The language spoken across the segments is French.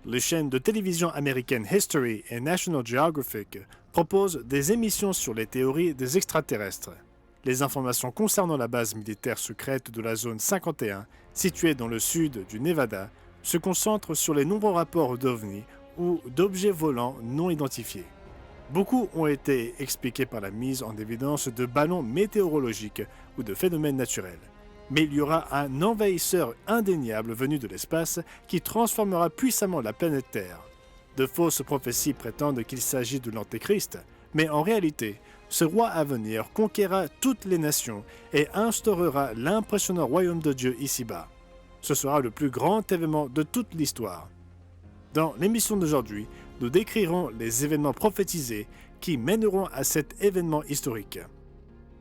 Les chaînes de télévision américaines History et National Geographic proposent des émissions sur les théories des extraterrestres. Les informations concernant la base militaire secrète de la zone 51, située dans le sud du Nevada, se concentrent sur les nombreux rapports d'OVNI ou d'objets volants non identifiés. Beaucoup ont été expliqués par la mise en évidence de ballons météorologiques ou de phénomènes naturels. Mais il y aura un envahisseur indéniable venu de l'espace qui transformera puissamment la planète Terre. De fausses prophéties prétendent qu'il s'agit de l'Antéchrist, mais en réalité, ce roi à venir conquérera toutes les nations et instaurera l'impressionnant royaume de Dieu ici-bas. Ce sera le plus grand événement de toute l'histoire. Dans l'émission d'aujourd'hui, nous décrirons les événements prophétisés qui mèneront à cet événement historique.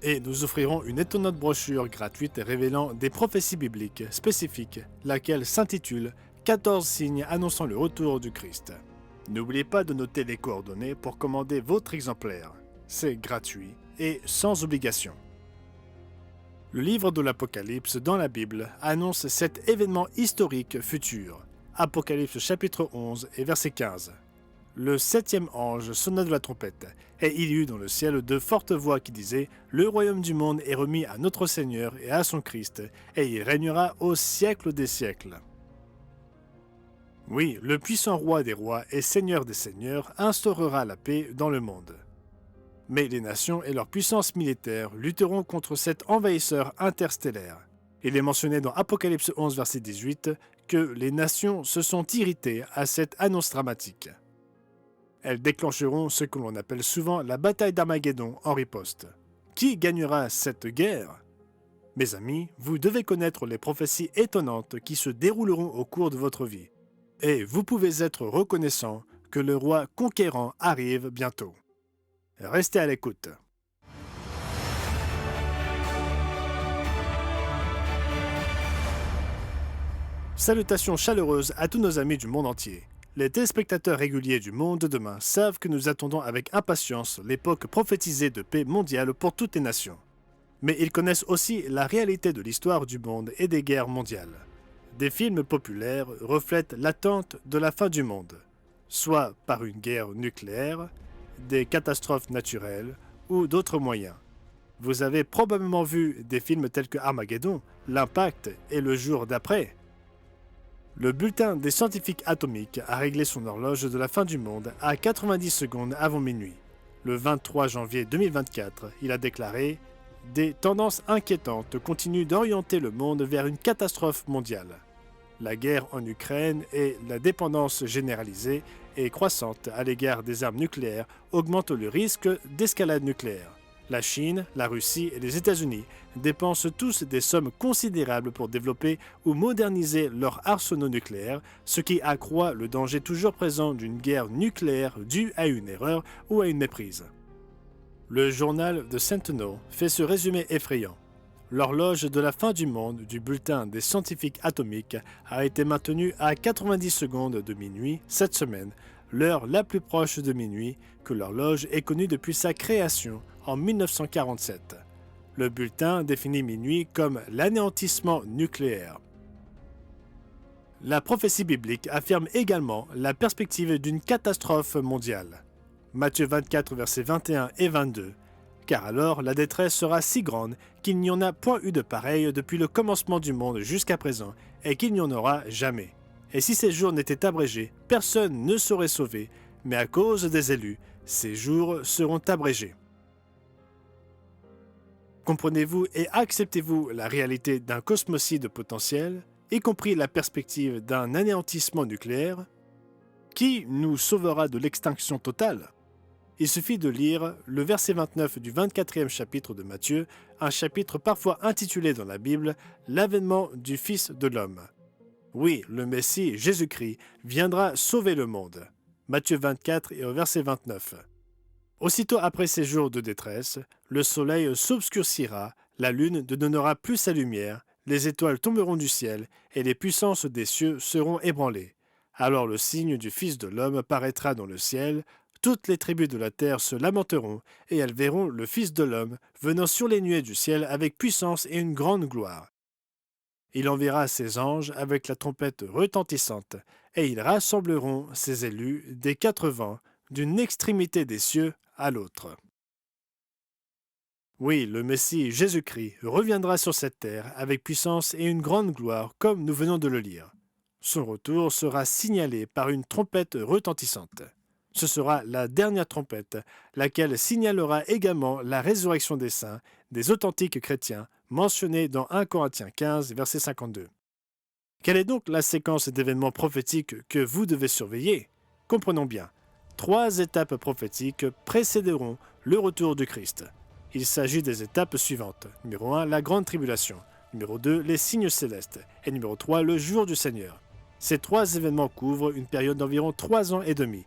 Et nous offrirons une étonnante brochure gratuite révélant des prophéties bibliques spécifiques, laquelle s'intitule « 14 signes annonçant le retour du Christ ». N'oubliez pas de noter les coordonnées pour commander votre exemplaire. C'est gratuit et sans obligation. Le livre de l'Apocalypse dans la Bible annonce cet événement historique futur. Apocalypse chapitre 11 et verset 15. Le septième ange sonna de la trompette, et il y eut dans le ciel de fortes voix qui disaient « Le royaume du monde est remis à notre Seigneur et à son Christ, et il régnera au siècle des siècles. » Oui, le puissant roi des rois et seigneur des seigneurs instaurera la paix dans le monde. Mais les nations et leur puissance militaire lutteront contre cet envahisseur interstellaire. Il est mentionné dans Apocalypse 11, verset 18, que les nations se sont irritées à cette annonce dramatique. Elles déclencheront ce que l'on appelle souvent la bataille d'Armageddon en riposte. Qui gagnera cette guerre? Mes amis, vous devez connaître les prophéties étonnantes qui se dérouleront au cours de votre vie. Et vous pouvez être reconnaissant que le roi conquérant arrive bientôt. Restez à l'écoute. Salutations chaleureuses à tous nos amis du monde entier. Les téléspectateurs réguliers du Monde de demain savent que nous attendons avec impatience l'époque prophétisée de paix mondiale pour toutes les nations. Mais ils connaissent aussi la réalité de l'histoire du monde et des guerres mondiales. Des films populaires reflètent l'attente de la fin du monde, soit par une guerre nucléaire, des catastrophes naturelles ou d'autres moyens. Vous avez probablement vu des films tels que Armageddon, L'Impact et Le Jour d'après. Le bulletin des scientifiques atomiques a réglé son horloge de la fin du monde à 90 secondes avant minuit. Le 23 janvier 2024, il a déclaré « Des tendances inquiétantes continuent d'orienter le monde vers une catastrophe mondiale. La guerre en Ukraine et la dépendance généralisée et croissante à l'égard des armes nucléaires augmentent le risque d'escalade nucléaire. La Chine, la Russie et les États-Unis dépensent tous des sommes considérables pour développer ou moderniser leurs arsenaux nucléaires, ce qui accroît le danger toujours présent d'une guerre nucléaire due à une erreur ou à une méprise. » Le journal The Sentinel fait ce résumé effrayant. L'horloge de la fin du monde du bulletin des scientifiques atomiques a été maintenue à 90 secondes de minuit cette semaine, l'heure la plus proche de minuit que l'horloge ait connue depuis sa création en 1947. Le bulletin définit minuit comme l'anéantissement nucléaire. La prophétie biblique affirme également la perspective d'une catastrophe mondiale. Matthieu 24, versets 21 et 22. Car alors la détresse sera si grande qu'il n'y en a point eu de pareil depuis le commencement du monde jusqu'à présent, et qu'il n'y en aura jamais. Et si ces jours n'étaient abrégés, personne ne serait sauvé, mais à cause des élus, ces jours seront abrégés. Comprenez-vous et acceptez-vous la réalité d'un cosmocide potentiel, y compris la perspective d'un anéantissement nucléaire? Qui nous sauvera de l'extinction totale? Il suffit de lire le verset 29 du 24e chapitre de Matthieu, un chapitre parfois intitulé dans la Bible « L'avènement du Fils de l'homme ». Oui, le Messie, Jésus-Christ, viendra sauver le monde. Matthieu 24 et au verset 29. Aussitôt après ces jours de détresse, le soleil s'obscurcira, la lune ne donnera plus sa lumière, les étoiles tomberont du ciel et les puissances des cieux seront ébranlées. Alors le signe du Fils de l'homme paraîtra dans le ciel, toutes les tribus de la terre se lamenteront et elles verront le Fils de l'homme venant sur les nuées du ciel avec puissance et une grande gloire. Il enverra ses anges avec la trompette retentissante, et ils rassembleront ses élus des quatre vents, d'une extrémité des cieux à l'autre. Oui, le Messie Jésus-Christ reviendra sur cette terre avec puissance et une grande gloire, comme nous venons de le lire. Son retour sera signalé par une trompette retentissante. Ce sera la dernière trompette, laquelle signalera également la résurrection des saints, des authentiques chrétiens, mentionnés dans 1 Corinthiens 15, verset 52. Quelle est donc la séquence d'événements prophétiques que vous devez surveiller? Comprenons bien. 3 étapes prophétiques précéderont le retour du Christ. Il s'agit des étapes suivantes. Numéro 1, la grande tribulation. Numéro 2, les signes célestes. Et numéro 3, le jour du Seigneur. Ces 3 événements couvrent une période d'environ 3 ans et demi.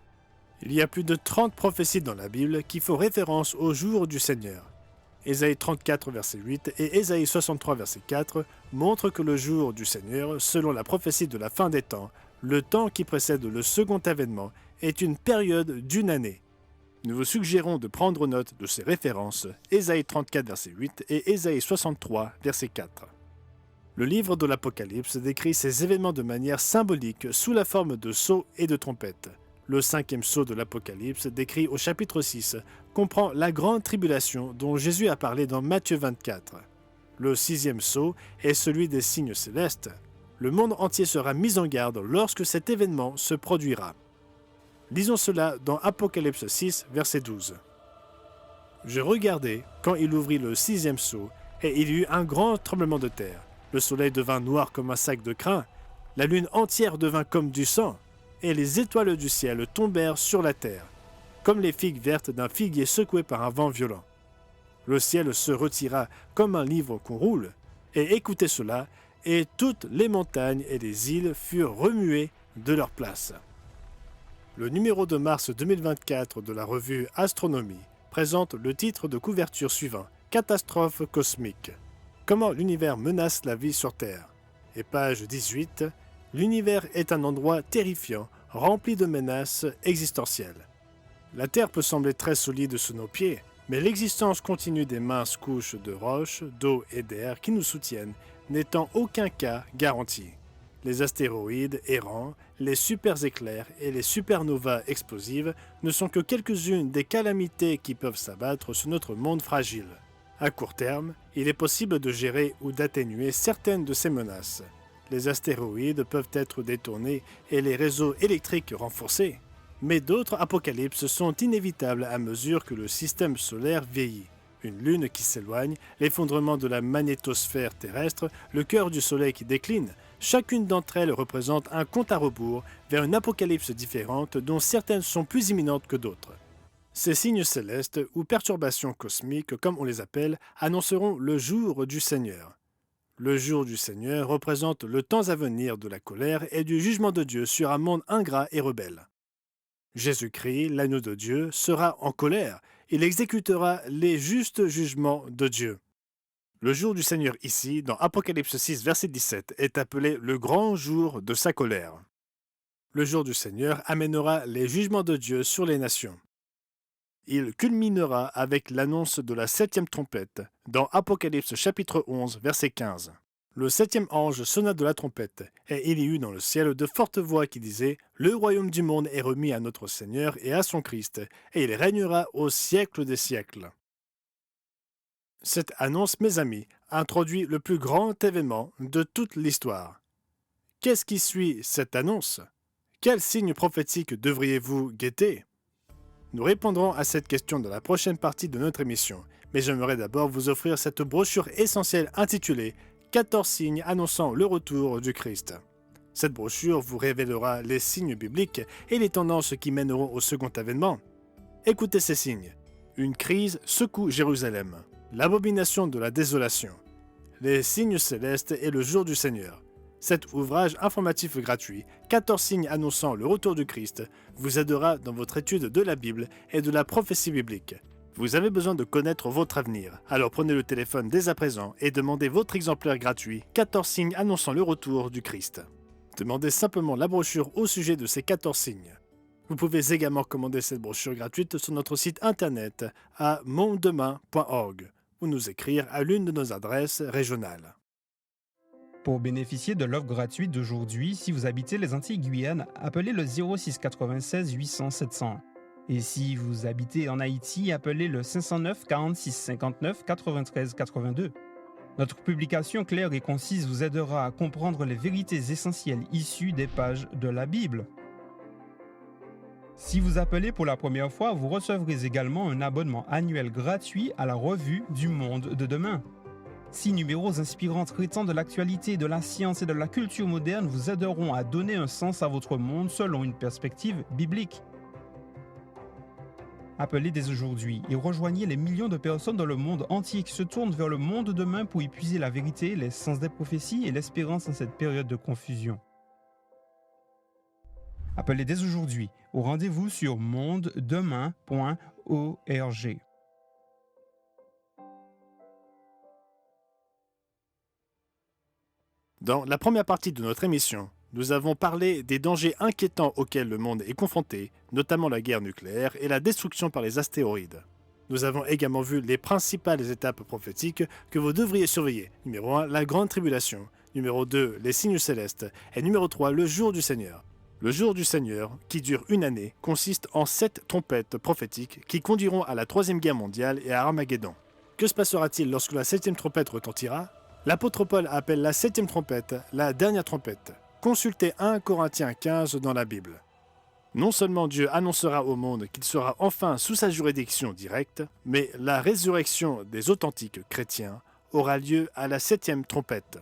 Il y a plus de 30 prophéties dans la Bible qui font référence au jour du Seigneur. Ésaïe 34, verset 8 et Ésaïe 63, verset 4 montrent que le jour du Seigneur, selon la prophétie de la fin des temps, le temps qui précède le second avènement, est une période d'une année. Nous vous suggérons de prendre note de ces références, Ésaïe 34, verset 8 et Ésaïe 63, verset 4. Le livre de l'Apocalypse décrit ces événements de manière symbolique sous la forme de sceaux et de trompettes. Le 5e sceau de l'Apocalypse, décrit au chapitre 6, comprend la grande tribulation dont Jésus a parlé dans Matthieu 24. Le 6e sceau est celui des signes célestes. Le monde entier sera mis en garde lorsque cet événement se produira. Lisons cela dans Apocalypse 6, verset 12. « Je regardai quand il ouvrit le 6e sceau, et il y eut un grand tremblement de terre. Le soleil devint noir comme un sac de crin, la lune entière devint comme du sang, et les étoiles du ciel tombèrent sur la terre, comme les figues vertes d'un figuier secoué par un vent violent. Le ciel se retira comme un livre qu'on roule, et écoutez cela, et toutes les montagnes et les îles furent remuées de leur place. » Le numéro de mars 2024 de la revue Astronomie présente le titre de couverture suivant « Catastrophe cosmique. Comment l'univers menace la vie sur Terre ?» Et page 18 « L'univers est un endroit terrifiant, rempli de menaces existentielles. La Terre peut sembler très solide sous nos pieds, mais l'existence continue des minces couches de roches, d'eau et d'air qui nous soutiennent n'est en aucun cas garantie. Les astéroïdes errants, les super-éclairs et les supernovas explosives ne sont que quelques-unes des calamités qui peuvent s'abattre sur notre monde fragile. À court terme, il est possible de gérer ou d'atténuer certaines de ces menaces. Les astéroïdes peuvent être détournés et les réseaux électriques renforcés. Mais d'autres apocalypses sont inévitables à mesure que le système solaire vieillit. Une lune qui s'éloigne, l'effondrement de la magnétosphère terrestre, le cœur du soleil qui décline, chacune d'entre elles représente un compte à rebours vers une apocalypse différente dont certaines sont plus imminentes que d'autres. Ces signes célestes, ou perturbations cosmiques comme on les appelle, annonceront le jour du Seigneur. Le jour du Seigneur représente le temps à venir de la colère et du jugement de Dieu sur un monde ingrat et rebelle. Jésus-Christ, l'agneau de Dieu, sera en colère. Il exécutera les justes jugements de Dieu. Le jour du Seigneur ici, dans Apocalypse 6, verset 17, est appelé le grand jour de sa colère. Le jour du Seigneur amènera les jugements de Dieu sur les nations. Il culminera avec l'annonce de la 7e trompette, dans Apocalypse chapitre 11, verset 15. Le 7e ange sonna de la trompette, et il y eut dans le ciel de fortes voix qui disaient « Le royaume du monde est remis à notre Seigneur et à son Christ, et il régnera au siècle des siècles. » Cette annonce, mes amis, introduit le plus grand événement de toute l'histoire. Qu'est-ce qui suit cette annonce? Quel signe prophétique devriez-vous guetter? Nous répondrons à cette question dans la prochaine partie de notre émission, mais j'aimerais d'abord vous offrir cette brochure essentielle intitulée 14 signes annonçant le retour du Christ. Cette brochure vous révélera les signes bibliques et les tendances qui mèneront au second avènement. Écoutez ces signes. Une crise secoue Jérusalem. L'abomination de la désolation. Les signes célestes et le jour du Seigneur. Cet ouvrage informatif gratuit, 14 signes annonçant le retour du Christ, vous aidera dans votre étude de la Bible et de la prophétie biblique. Vous avez besoin de connaître votre avenir, alors prenez le téléphone dès à présent et demandez votre exemplaire gratuit 14 signes annonçant le retour du Christ. Demandez simplement la brochure au sujet de ces 14 signes. Vous pouvez également commander cette brochure gratuite sur notre site internet à mondedemain.org ou nous écrire à l'une de nos adresses régionales. Pour bénéficier de l'offre gratuite d'aujourd'hui, si vous habitez les Antilles-Guyane, appelez le 0696 800 701. Et si vous habitez en Haïti, appelez le 509 46 59 93 82. Notre publication claire et concise vous aidera à comprendre les vérités essentielles issues des pages de la Bible. Si vous appelez pour la première fois, vous recevrez également un abonnement annuel gratuit à la revue du Monde de demain. 6 numéros inspirants traitant de l'actualité, de la science et de la culture moderne vous aideront à donner un sens à votre monde selon une perspective biblique. Appelez dès aujourd'hui et rejoignez les millions de personnes dans le monde entier qui se tournent vers le monde de demain pour y puiser la vérité, les sens des prophéties et l'espérance en cette période de confusion. Appelez dès aujourd'hui au rendez-vous sur mondedemain.org. Dans la première partie de notre émission, nous avons parlé des dangers inquiétants auxquels le monde est confronté, notamment la guerre nucléaire et la destruction par les astéroïdes. Nous avons également vu les principales étapes prophétiques que vous devriez surveiller. Numéro 1, la grande tribulation. Numéro 2, les signes célestes. Et numéro 3, le jour du Seigneur. Le jour du Seigneur, qui dure une année, consiste en 7 trompettes prophétiques qui conduiront à la Troisième Guerre mondiale et à Armageddon. Que se passera-t-il lorsque la 7e trompette retentira ? L'apôtre Paul appelle la 7e trompette la dernière trompette. Consultez 1 Corinthiens 15 dans la Bible. Non seulement Dieu annoncera au monde qu'il sera enfin sous sa juridiction directe, mais la résurrection des authentiques chrétiens aura lieu à la 7e trompette.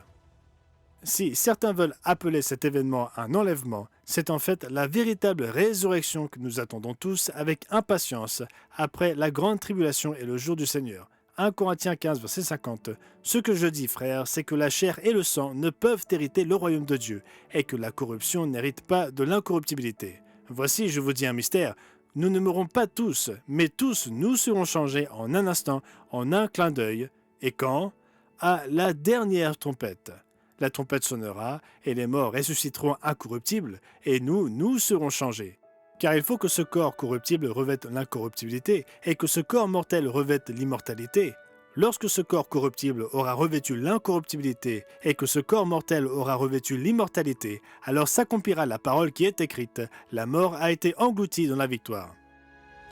Si certains veulent appeler cet événement un enlèvement, c'est en fait la véritable résurrection que nous attendons tous avec impatience après la grande tribulation et le jour du Seigneur. 1 Corinthiens 15, verset 50. Ce que je dis, frères, c'est que la chair et le sang ne peuvent hériter le royaume de Dieu, et que la corruption n'hérite pas de l'incorruptibilité. Voici, je vous dis un mystère. Nous ne mourrons pas tous, mais tous nous serons changés en un instant, en un clin d'œil. Et quand ? À la dernière trompette. La trompette sonnera, et les morts ressusciteront incorruptibles, et nous serons changés. Car il faut que ce corps corruptible revête l'incorruptibilité et que ce corps mortel revête l'immortalité. Lorsque ce corps corruptible aura revêtu l'incorruptibilité et que ce corps mortel aura revêtu l'immortalité, alors s'accomplira la parole qui est écrite, la mort a été engloutie dans la victoire.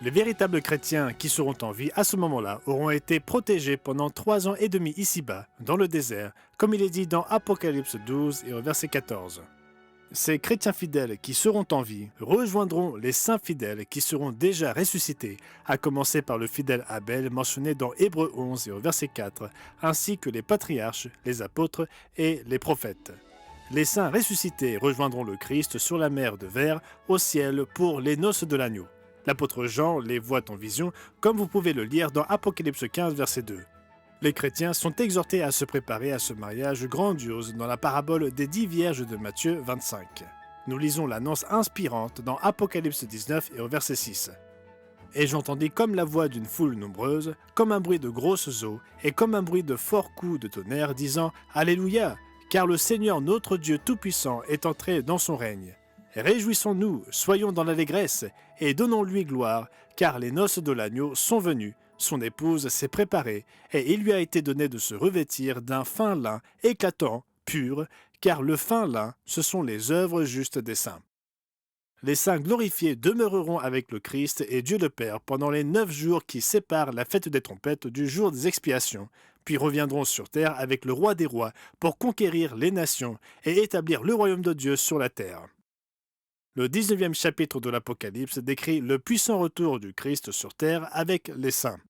Les véritables chrétiens qui seront en vie à ce moment-là auront été protégés pendant 3 ans et demi ici-bas, dans le désert, comme il est dit dans Apocalypse 12 et au verset 14. Ces chrétiens fidèles qui seront en vie rejoindront les saints fidèles qui seront déjà ressuscités, à commencer par le fidèle Abel mentionné dans Hébreux 11 et au verset 4, ainsi que les patriarches, les apôtres et les prophètes. Les saints ressuscités rejoindront le Christ sur la mer de verre au ciel pour les noces de l'agneau. L'apôtre Jean les voit en vision, comme vous pouvez le lire dans Apocalypse 15, verset 2. Les chrétiens sont exhortés à se préparer à ce mariage grandiose dans la parabole des 10 vierges de Matthieu 25. Nous lisons l'annonce inspirante dans Apocalypse 19 et au verset 6. « Et j'entendis comme la voix d'une foule nombreuse, comme un bruit de grosses eaux, et comme un bruit de forts coups de tonnerre, disant « Alléluia, car le Seigneur notre Dieu Tout-Puissant est entré dans son règne. Réjouissons-nous, soyons dans l'allégresse, et donnons-lui gloire, car les noces de l'agneau sont venues. Son épouse s'est préparée, et il lui a été donné de se revêtir d'un fin lin éclatant, pur, car le fin lin, ce sont les œuvres justes des saints. Les saints glorifiés demeureront avec le Christ et Dieu le Père pendant les 9 jours qui séparent la fête des trompettes du jour des expiations, puis reviendront sur terre avec le roi des rois pour conquérir les nations et établir le royaume de Dieu sur la terre. Le 19e chapitre de l'Apocalypse décrit le puissant retour du Christ sur terre avec les saints.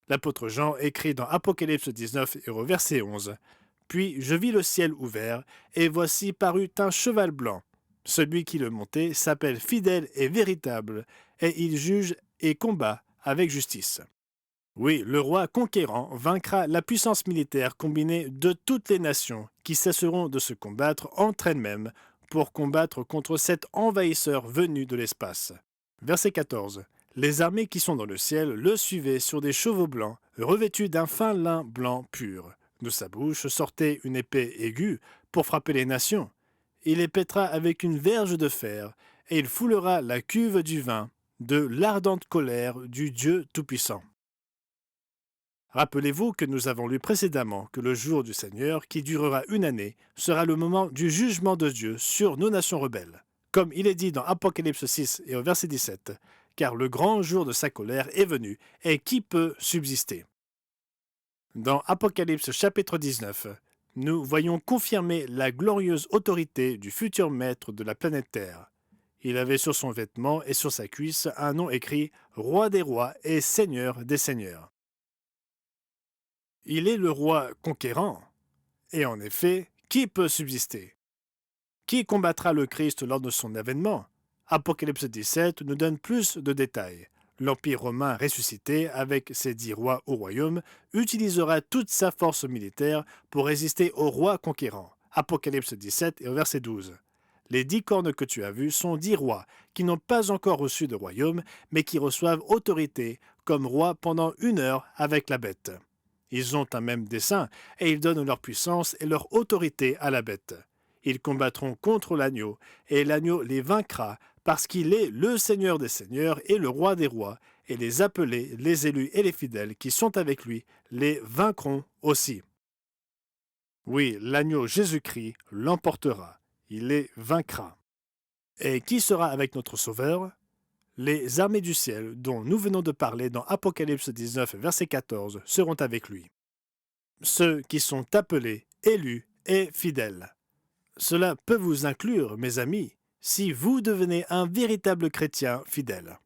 L'apôtre Jean écrit dans Apocalypse 19 et au verset 11 « Puis je vis le ciel ouvert, et voici parut un cheval blanc. Celui qui le montait s'appelle fidèle et véritable, et il juge et combat avec justice. » Oui, le roi conquérant vaincra la puissance militaire combinée de toutes les nations qui cesseront de se combattre entre elles-mêmes pour combattre contre cet envahisseur venu de l'espace. Verset 14. Les armées qui sont dans le ciel le suivaient sur des chevaux blancs, revêtus d'un fin lin blanc pur. De sa bouche sortait une épée aiguë pour frapper les nations. Il les pètera avec une verge de fer, et il foulera la cuve du vin de l'ardente colère du Dieu Tout-Puissant. Rappelez-vous que nous avons lu précédemment que le jour du Seigneur, qui durera une année, sera le moment du jugement de Dieu sur nos nations rebelles. Comme il est dit dans Apocalypse 6 et au verset 17, « Car le grand jour de sa colère est venu, et qui peut subsister ?» Dans Apocalypse chapitre 19, nous voyons confirmer la glorieuse autorité du futur maître de la planète Terre. Il avait sur son vêtement et sur sa cuisse un nom écrit « Roi des rois et Seigneur des seigneurs ». Il est le roi conquérant. Et en effet, qui peut subsister? Qui combattra le Christ lors de son avènement? Apocalypse 17 nous donne plus de détails. L'Empire romain ressuscité, avec ses 10 rois au royaume, utilisera toute sa force militaire pour résister au roi conquérant. Apocalypse 17 et au verset 12. Les 10 cornes que tu as vues sont 10 rois qui n'ont pas encore reçu de royaume, mais qui reçoivent autorité comme rois pendant 1 heure avec la bête. Ils ont un même dessein, et ils donnent leur puissance et leur autorité à la bête. Ils combattront contre l'agneau, et l'agneau les vaincra, parce qu'il est le Seigneur des seigneurs et le Roi des rois, et les appelés, les élus et les fidèles qui sont avec lui les vaincront aussi. Oui, l'agneau Jésus-Christ l'emportera, il les vaincra. Et qui sera avec notre Sauveur? Les armées du ciel, dont nous venons de parler dans Apocalypse 19, verset 14, seront avec lui. Ceux qui sont appelés, élus et fidèles. Cela peut vous inclure, mes amis, si vous devenez un véritable chrétien fidèle.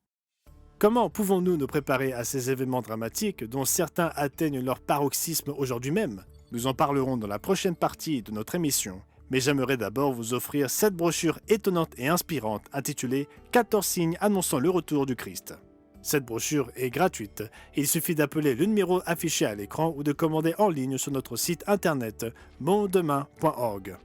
Comment pouvons-nous nous préparer à ces événements dramatiques dont certains atteignent leur paroxysme aujourd'hui même? Nous en parlerons dans la prochaine partie de notre émission. Mais j'aimerais d'abord vous offrir cette brochure étonnante et inspirante intitulée « 14 signes annonçant le retour du Christ ». Cette brochure est gratuite. Il suffit d'appeler le numéro affiché à l'écran ou de commander en ligne sur notre site internet mondedemain.org.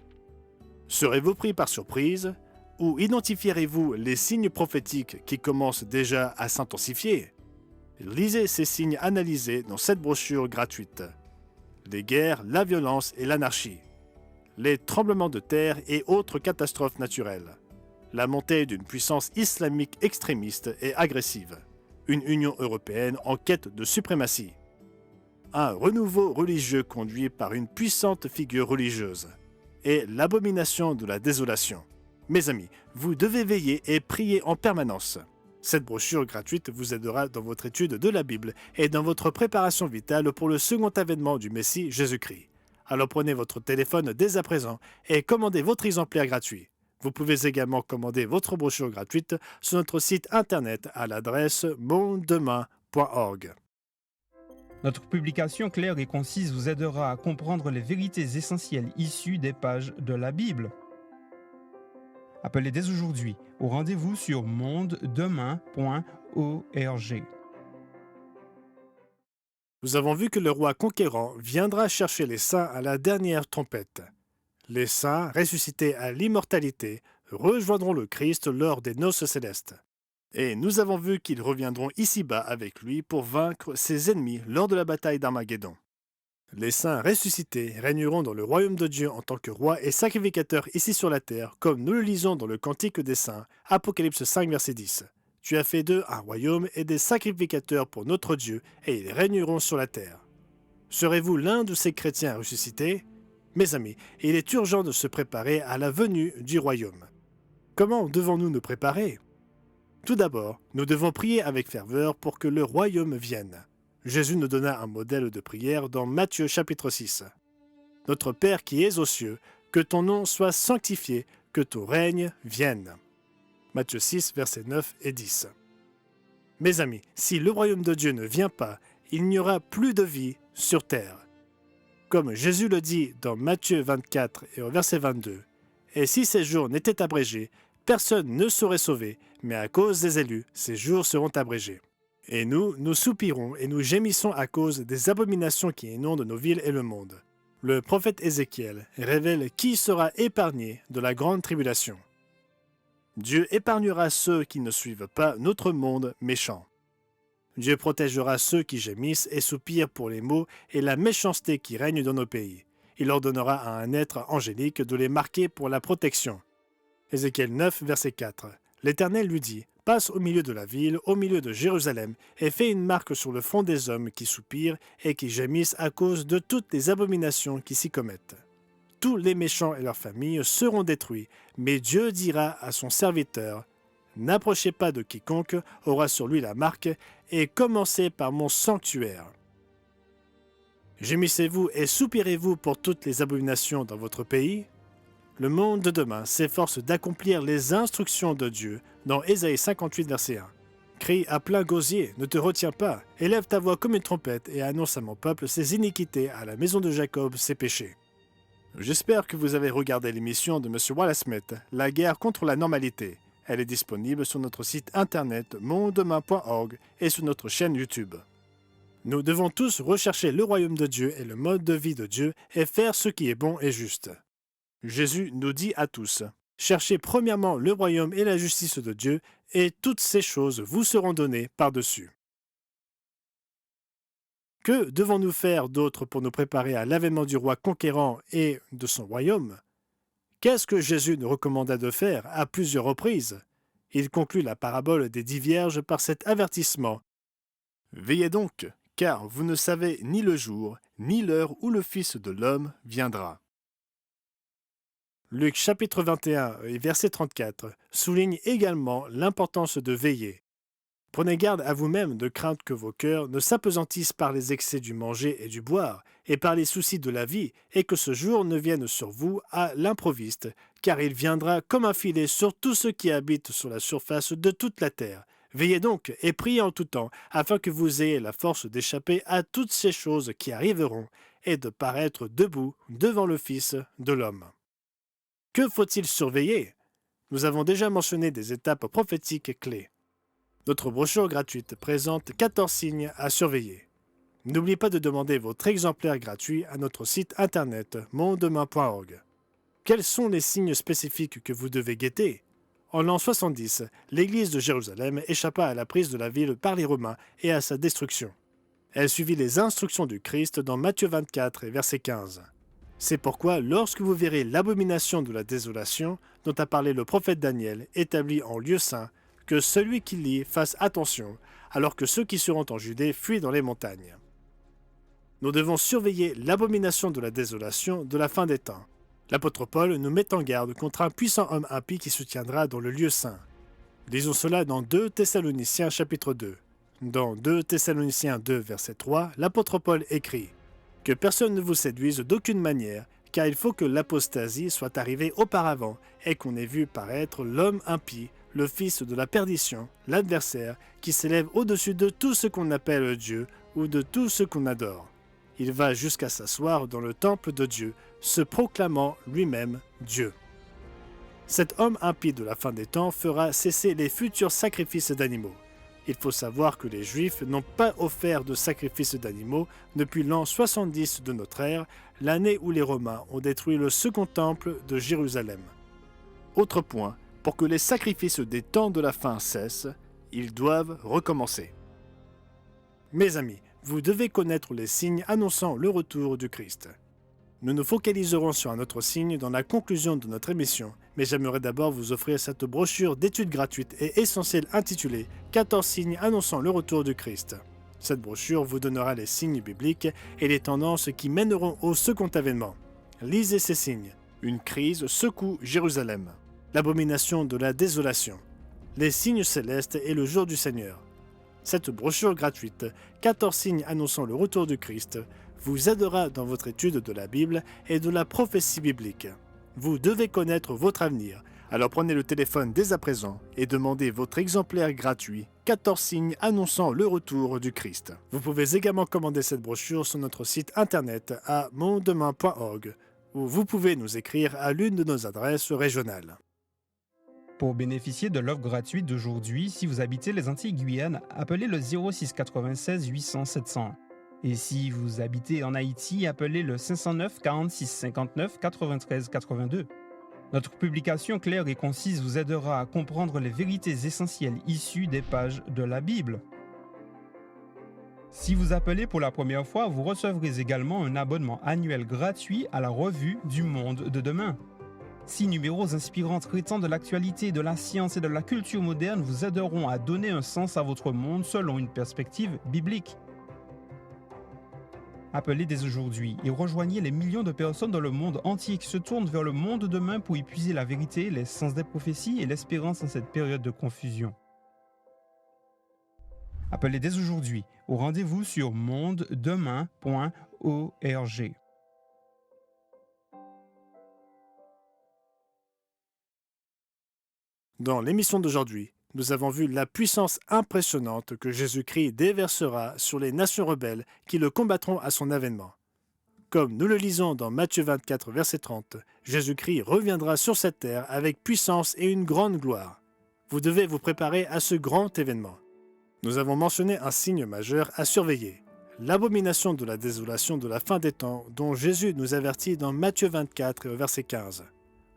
Serez-vous pris par surprise? Ou identifierez-vous les signes prophétiques qui commencent déjà à s'intensifier? Lisez ces signes analysés dans cette brochure gratuite. Les guerres, la violence et l'anarchie. Les tremblements de terre et autres catastrophes naturelles, la montée d'une puissance islamique extrémiste et agressive, une Union européenne en quête de suprématie, un renouveau religieux conduit par une puissante figure religieuse, et l'abomination de la désolation. Mes amis, vous devez veiller et prier en permanence. Cette brochure gratuite vous aidera dans votre étude de la Bible et dans votre préparation vitale pour le second avènement du Messie Jésus-Christ. Alors prenez votre téléphone dès à présent et commandez votre exemplaire gratuit. Vous pouvez également commander votre brochure gratuite sur notre site internet à l'adresse mondedemain.org. Notre publication claire et concise vous aidera à comprendre les vérités essentielles issues des pages de la Bible. Appelez dès aujourd'hui au rendez-vous sur mondedemain.org. Nous avons vu que le roi conquérant viendra chercher les saints à la dernière trompette. Les saints, ressuscités à l'immortalité, rejoindront le Christ lors des noces célestes. Et nous avons vu qu'ils reviendront ici-bas avec lui pour vaincre ses ennemis lors de la bataille d'Armageddon. Les saints ressuscités régneront dans le royaume de Dieu en tant que rois et sacrificateurs ici sur la terre, comme nous le lisons dans le Cantique des saints, Apocalypse 5, verset 10. Tu as fait d'eux un royaume et des sacrificateurs pour notre Dieu, et ils régneront sur la terre. Serez-vous l'un de ces chrétiens ressuscités? Mes amis, il est urgent de se préparer à la venue du royaume. Comment devons-nous nous préparer? Tout d'abord, nous devons prier avec ferveur pour que le royaume vienne. Jésus nous donna un modèle de prière dans Matthieu chapitre 6. Notre Père qui es aux cieux, que ton nom soit sanctifié, que ton règne vienne. Matthieu 6, versets 9 et 10. Mes amis, si le royaume de Dieu ne vient pas, il n'y aura plus de vie sur terre. Comme Jésus le dit dans Matthieu 24 et au verset 22, « Et si ces jours n'étaient abrégés, personne ne serait sauvé, mais à cause des élus, ces jours seront abrégés. » Et nous soupirons et nous gémissons à cause des abominations qui inondent nos villes et le monde. Le prophète Ézéchiel révèle qui sera épargné de la grande tribulation. Dieu épargnera ceux qui ne suivent pas notre monde méchant. Dieu protégera ceux qui gémissent et soupirent pour les maux et la méchanceté qui règne dans nos pays. Il ordonnera à un être angélique de les marquer pour la protection. Ézéchiel 9, verset 4. L'Éternel lui dit, passe au milieu de la ville, au milieu de Jérusalem, et fait une marque sur le front des hommes qui soupirent et qui gémissent à cause de toutes les abominations qui s'y commettent. Tous les méchants et leurs familles seront détruits, mais Dieu dira à son serviteur, « N'approchez pas de quiconque aura sur lui la marque, et commencez par mon sanctuaire. » Gémissez-vous et soupirez-vous pour toutes les abominations dans votre pays? Le monde de demain s'efforce d'accomplir les instructions de Dieu dans Ésaïe 58, verset 1. Crie à plein gosier, ne te retiens pas, élève ta voix comme une trompette et annonce à mon peuple ses iniquités, à la maison de Jacob ses péchés. J'espère que vous avez regardé l'émission de M. Wallace Smith, La guerre contre la normalité. Elle est disponible sur notre site internet mondedemain.org et sur notre chaîne YouTube. Nous devons tous rechercher le royaume de Dieu et le mode de vie de Dieu et faire ce qui est bon et juste. Jésus nous dit à tous, « Cherchez premièrement le royaume et la justice de Dieu, et toutes ces choses vous seront données par-dessus. » Que devons-nous faire d'autre pour nous préparer à l'avènement du roi conquérant et de son royaume? Qu'est-ce que Jésus nous recommanda de faire à plusieurs reprises? Il conclut la parabole des 10 vierges par cet avertissement. « Veillez donc, car vous ne savez ni le jour, ni l'heure où le Fils de l'homme viendra. » Luc chapitre 21 et verset 34 souligne également l'importance de veiller. Prenez garde à vous-même de crainte que vos cœurs ne s'apesantissent par les excès du manger et du boire, et par les soucis de la vie, et que ce jour ne vienne sur vous à l'improviste, car il viendra comme un filet sur tous ceux qui habitent sur la surface de toute la terre. Veillez donc et priez en tout temps, afin que vous ayez la force d'échapper à toutes ces choses qui arriveront, et de paraître debout devant le Fils de l'homme. Que faut-il surveiller? Nous avons déjà mentionné des étapes prophétiques clés. Notre brochure gratuite présente 14 signes à surveiller. N'oubliez pas de demander votre exemplaire gratuit à notre site internet mondedemain.org. Quels sont les signes spécifiques que vous devez guetter? En l'an 70, l'Église de Jérusalem échappa à la prise de la ville par les Romains et à sa destruction. Elle suivit les instructions du Christ dans Matthieu 24 et verset 15. C'est pourquoi, lorsque vous verrez l'abomination de la désolation dont a parlé le prophète Daniel établie en lieu saint, que celui qui lit fasse attention, alors que ceux qui seront en Judée fuient dans les montagnes. Nous devons surveiller l'abomination de la désolation de la fin des temps. L'apôtre Paul nous met en garde contre un puissant homme impie qui se tiendra dans le lieu saint. Lisons cela dans 2 Thessaloniciens chapitre 2. Dans 2 Thessaloniciens 2, verset 3, l'apôtre Paul écrit « Que personne ne vous séduise d'aucune manière, car il faut que l'apostasie soit arrivée auparavant et qu'on ait vu paraître l'homme impie, le fils de la perdition, l'adversaire, qui s'élève au-dessus de tout ce qu'on appelle Dieu ou de tout ce qu'on adore. Il va jusqu'à s'asseoir dans le temple de Dieu, se proclamant lui-même Dieu. » Cet homme impie de la fin des temps fera cesser les futurs sacrifices d'animaux. Il faut savoir que les Juifs n'ont pas offert de sacrifices d'animaux depuis l'an 70 de notre ère, l'année où les Romains ont détruit le second temple de Jérusalem. Autre point, pour que les sacrifices des temps de la fin cessent, ils doivent recommencer. Mes amis, vous devez connaître les signes annonçant le retour du Christ. Nous nous focaliserons sur un autre signe dans la conclusion de notre émission, mais j'aimerais d'abord vous offrir cette brochure d'études gratuites et essentielles intitulée « 14 signes annonçant le retour du Christ ». Cette brochure vous donnera les signes bibliques et les tendances qui mèneront au second avènement. Lisez ces signes. Une crise secoue Jérusalem. L'abomination de la désolation. Les signes célestes et le jour du Seigneur. Cette brochure gratuite, 14 signes annonçant le retour du Christ, vous aidera dans votre étude de la Bible et de la prophétie biblique. Vous devez connaître votre avenir, alors prenez le téléphone dès à présent et demandez votre exemplaire gratuit, 14 signes annonçant le retour du Christ. Vous pouvez également commander cette brochure sur notre site internet à mondedemain.org, ou vous pouvez nous écrire à l'une de nos adresses régionales. Pour bénéficier de l'offre gratuite d'aujourd'hui, si vous habitez les Antilles-Guyane, appelez le 06 96 800 700. Et si vous habitez en Haïti, appelez le 509 46 59 93 82. Notre publication claire et concise vous aidera à comprendre les vérités essentielles issues des pages de la Bible. Si vous appelez pour la première fois, vous recevrez également un abonnement annuel gratuit à la revue du Monde de demain. 6 numéros inspirants traitant de l'actualité, de la science et de la culture moderne vous aideront à donner un sens à votre monde selon une perspective biblique. Appelez dès aujourd'hui et rejoignez les millions de personnes dans le monde entier qui se tournent vers le monde de demain pour y puiser la vérité, les sens des prophéties et l'espérance en cette période de confusion. Appelez dès aujourd'hui au rendez-vous sur mondedemain.org. Dans l'émission d'aujourd'hui, nous avons vu la puissance impressionnante que Jésus-Christ déversera sur les nations rebelles qui le combattront à son avènement. Comme nous le lisons dans Matthieu 24, verset 30, Jésus-Christ reviendra sur cette terre avec puissance et une grande gloire. Vous devez vous préparer à ce grand événement. Nous avons mentionné un signe majeur à surveiller, l'abomination de la désolation de la fin des temps dont Jésus nous avertit dans Matthieu 24, verset 15.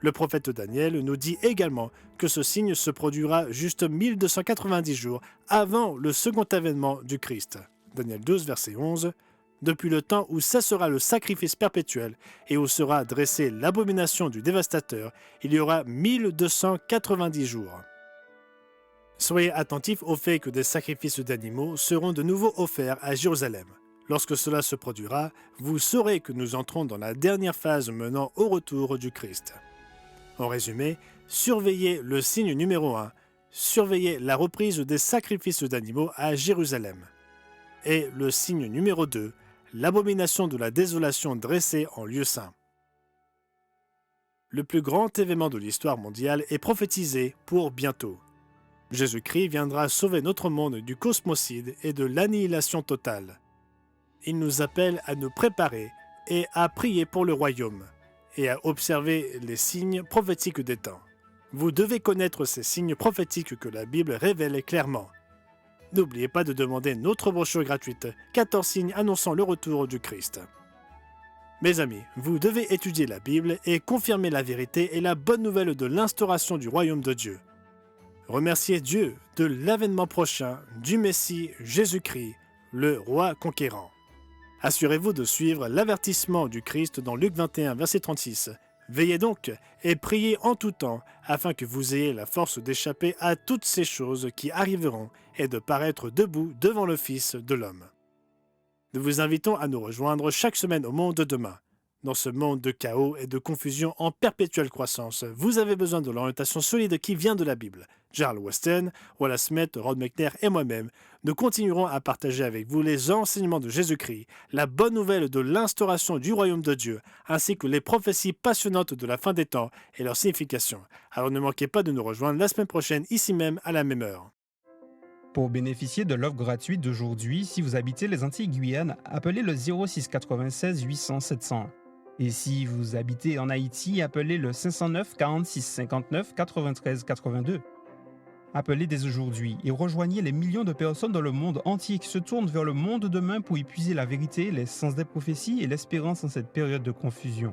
Le prophète Daniel nous dit également que ce signe se produira juste 1290 jours avant le second avènement du Christ. Daniel 12, verset 11. Depuis le temps où cessera le sacrifice perpétuel et où sera dressée l'abomination du dévastateur, il y aura 1290 jours. Soyez attentifs au fait que des sacrifices d'animaux seront de nouveau offerts à Jérusalem. Lorsque cela se produira, vous saurez que nous entrons dans la dernière phase menant au retour du Christ. En résumé, surveillez le signe numéro 1, surveillez la reprise des sacrifices d'animaux à Jérusalem. Et le signe numéro 2, l'abomination de la désolation dressée en lieu saint. Le plus grand événement de l'histoire mondiale est prophétisé pour bientôt. Jésus-Christ viendra sauver notre monde du cosmocide et de l'annihilation totale. Il nous appelle à nous préparer et à prier pour le royaume, et à observer les signes prophétiques des temps. Vous devez connaître ces signes prophétiques que la Bible révèle clairement. N'oubliez pas de demander notre brochure gratuite « 14 signes annonçant le retour du Christ ». Mes amis, vous devez étudier la Bible et confirmer la vérité et la bonne nouvelle de l'instauration du royaume de Dieu. Remerciez Dieu de l'avènement prochain du Messie Jésus-Christ, le roi conquérant. Assurez-vous de suivre l'avertissement du Christ dans Luc 21, verset 36. Veillez donc et priez en tout temps, afin que vous ayez la force d'échapper à toutes ces choses qui arriveront et de paraître debout devant le Fils de l'homme. Nous vous invitons à nous rejoindre chaque semaine au Monde de demain. Dans ce monde de chaos et de confusion en perpétuelle croissance, vous avez besoin de l'orientation solide qui vient de la Bible. Charles Weston, Wallace Smith, Rod McNair et moi-même, nous continuerons à partager avec vous les enseignements de Jésus-Christ, la bonne nouvelle de l'instauration du royaume de Dieu, ainsi que les prophéties passionnantes de la fin des temps et leur signification. Alors ne manquez pas de nous rejoindre la semaine prochaine, ici même, à la même heure. Pour bénéficier de l'offre gratuite d'aujourd'hui, si vous habitez les Antilles-Guyane, appelez le 06 96 800 701. Et si vous habitez en Haïti, appelez le 509 46 59 93 82. Appelez dès aujourd'hui et rejoignez les millions de personnes dans le monde entier qui se tournent vers le monde de demain pour y puiser la vérité, les sens des prophéties et l'espérance en cette période de confusion.